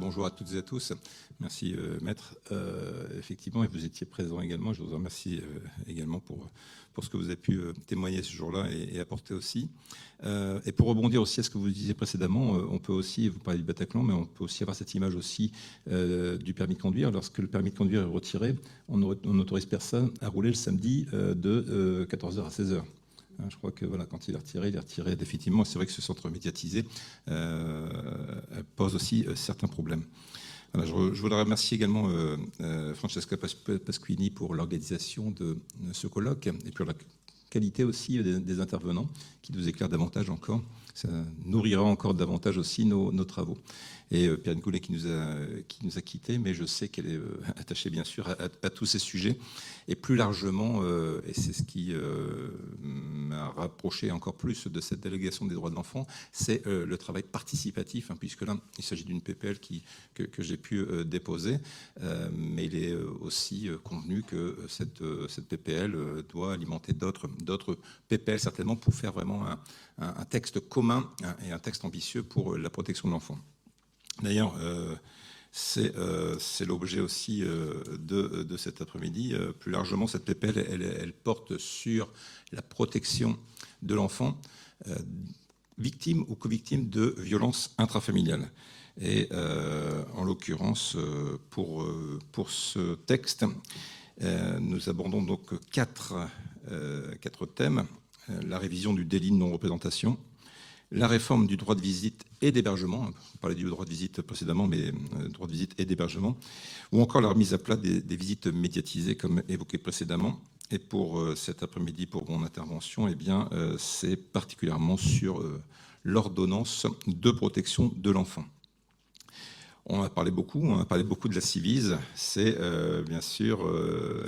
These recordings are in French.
bonjour à toutes et à tous. Merci Maître. Effectivement, et vous étiez présent également. Je vous remercie également pour ce que vous avez pu témoigner ce jour-là et apporter aussi. Et pour rebondir aussi à ce que vous disiez précédemment, on peut aussi, vous parlez du Bataclan, mais on peut aussi avoir cette image aussi du permis de conduire. Lorsque le permis de conduire est retiré, on n'autorise personne à rouler le samedi de 14h à 16h. Je crois que voilà, quand il est retiré définitivement. C'est vrai que ce centre médiatisé pose aussi certains problèmes. Voilà, je voudrais remercier également Francesca Pasquini pour l'organisation de ce colloque et pour la qualité aussi des intervenants qui nous éclairent davantage encore. Ça nourrira encore davantage aussi nos travaux. Et Pierre Goulet qui nous a quittés, mais je sais qu'elle est attachée bien sûr à tous ces sujets. Et plus largement, et c'est ce qui m'a rapproché encore plus de cette délégation des droits de l'enfant, c'est le travail participatif, puisque là, il s'agit d'une PPL que j'ai pu déposer, mais il est aussi convenu que cette PPL doit alimenter d'autres PPL, certainement, pour faire vraiment un texte commun et un texte ambitieux pour la protection de l'enfant. D'ailleurs, c'est l'objet aussi de cet après-midi. Plus largement, cette PPL, elle porte sur la protection de l'enfant victime ou co-victime de violences intrafamiliales. Et en l'occurrence, pour ce texte, nous abordons donc quatre thèmes. La révision du délit de non-représentation, la réforme du droit de visite et d'hébergement, on parlait du droit de visite précédemment, mais droit de visite et d'hébergement, ou encore la remise à plat des visites médiatisées, comme évoqué précédemment. Et pour cet après-midi, pour mon intervention, eh bien, c'est particulièrement sur l'ordonnance de protection de l'enfant. On a parlé beaucoup de la Civise. C'est bien sûr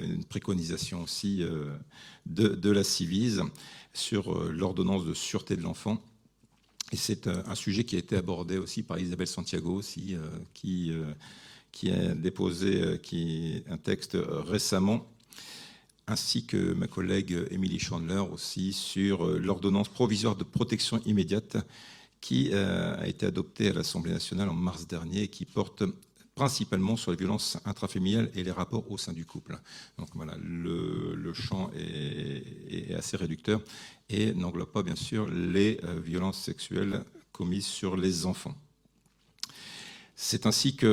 une préconisation aussi de la Civise sur l'ordonnance de sûreté de l'enfant. Et c'est un sujet qui a été abordé aussi par Isabelle Santiago, aussi, qui a déposé un texte récemment, ainsi que ma collègue Émilie Chandler aussi, sur l'ordonnance provisoire de protection immédiate qui a été adoptée à l'Assemblée nationale en mars dernier et qui porte principalement sur les violences intrafamiliales et les rapports au sein du couple. Donc voilà, le champ est assez réducteur et n'englobe pas bien sûr les violences sexuelles commises sur les enfants. C'est ainsi que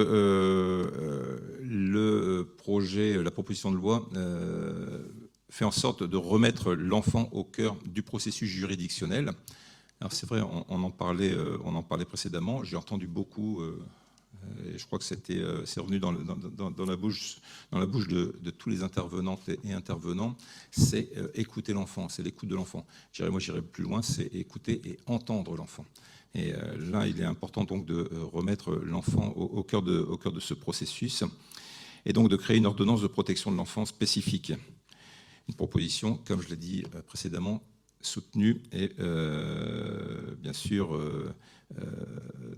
la proposition de loi fait en sorte de remettre l'enfant au cœur du processus juridictionnel. Alors c'est vrai, on en parlait précédemment, j'ai entendu beaucoup... Et je crois que c'est revenu dans la bouche de tous les intervenantes et intervenants, c'est écouter l'enfant, c'est l'écoute de l'enfant. Moi, j'irais plus loin, c'est écouter et entendre l'enfant. Et là, il est important donc de remettre l'enfant au cœur de ce processus et donc de créer une ordonnance de protection de l'enfant spécifique. Une proposition, comme je l'ai dit précédemment, soutenue et bien sûr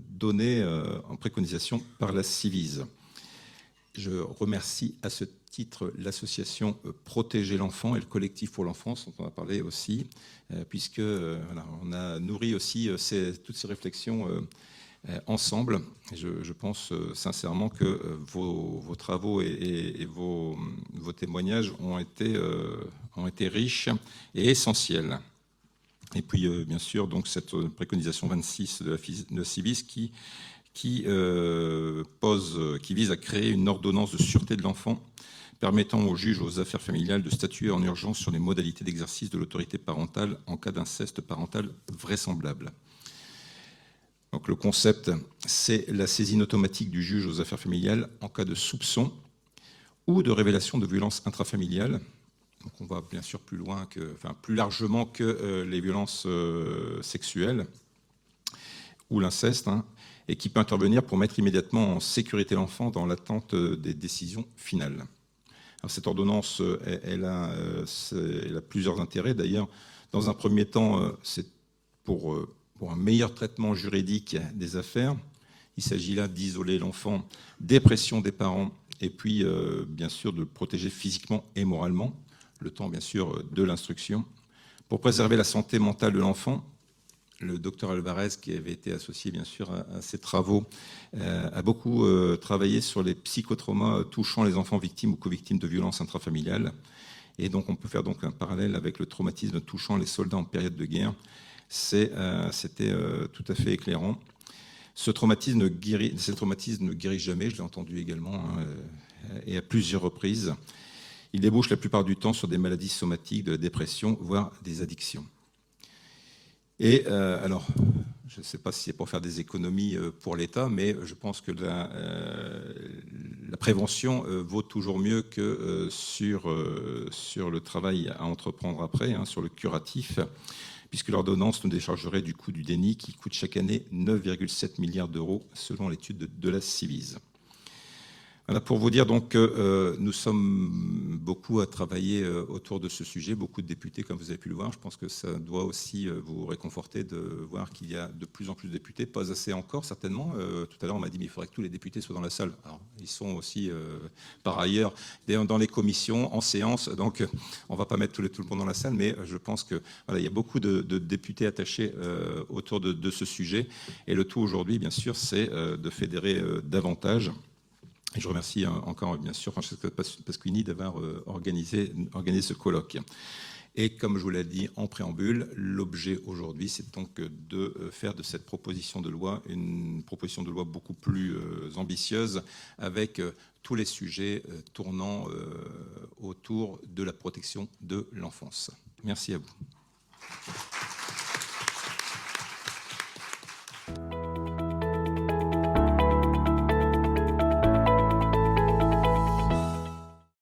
donnée en préconisation par la Civise. Je remercie à ce titre l'association Protéger l'enfant et le collectif pour l'enfance dont on a parlé aussi, puisque voilà, on a nourri aussi toutes ces réflexions ensemble. Et je pense sincèrement que vos travaux et vos témoignages ont été riches et essentiels. Et puis, bien sûr, donc, cette préconisation 26 de la Civise qui vise à créer une ordonnance de sûreté de l'enfant permettant aux juges aux affaires familiales de statuer en urgence sur les modalités d'exercice de l'autorité parentale en cas d'inceste parental vraisemblable. Donc, le concept, c'est la saisine automatique du juge aux affaires familiales en cas de soupçon ou de révélation de violences intrafamiliales. Donc on va bien sûr plus largement que les violences sexuelles ou l'inceste, et qui peut intervenir pour mettre immédiatement en sécurité l'enfant dans l'attente des décisions finales. Alors cette ordonnance, elle a plusieurs intérêts. D'ailleurs, dans un premier temps, c'est pour un meilleur traitement juridique des affaires. Il s'agit là d'isoler l'enfant des pressions des parents et puis, bien sûr, de le protéger physiquement et moralement, le temps, bien sûr, de l'instruction, pour préserver la santé mentale de l'enfant, le docteur Alvarez, qui avait été associé bien sûr à ces travaux, a beaucoup travaillé sur les psychotraumas touchant les enfants victimes ou co-victimes de violences intrafamiliales. Et donc on peut faire donc un parallèle avec le traumatisme touchant les soldats en période de guerre. C'était tout à fait éclairant. Ce traumatisme ne guérit jamais, je l'ai entendu également, hein, et à plusieurs reprises. Il débouche la plupart du temps sur des maladies somatiques, de la dépression, voire des addictions. Et alors, je ne sais pas si c'est pour faire des économies pour l'État, mais je pense que la prévention vaut toujours mieux que sur le travail à entreprendre après, hein, sur le curatif, puisque l'ordonnance nous déchargerait du coût du déni qui coûte chaque année 9,7 milliards d'euros selon l'étude de la Civise. Voilà, pour vous dire donc que nous sommes beaucoup à travailler autour de ce sujet, beaucoup de députés comme vous avez pu le voir. Je pense que ça doit aussi vous réconforter de voir qu'il y a de plus en plus de députés, pas assez encore certainement. Tout à l'heure on m'a dit mais il faudrait que tous les députés soient dans la salle. Alors, ils sont aussi par ailleurs dans les commissions, en séance, donc on ne va pas mettre tout le monde dans la salle, mais je pense que voilà, il y a beaucoup de députés attachés autour de ce sujet. Et le tout aujourd'hui, bien sûr, c'est de fédérer davantage. Et je remercie encore, bien sûr, Francesca Pasquini d'avoir organisé ce colloque. Et comme je vous l'ai dit en préambule, l'objet aujourd'hui, c'est donc de faire de cette proposition de loi une proposition de loi beaucoup plus ambitieuse, avec tous les sujets tournant autour de la protection de l'enfance. Merci à vous.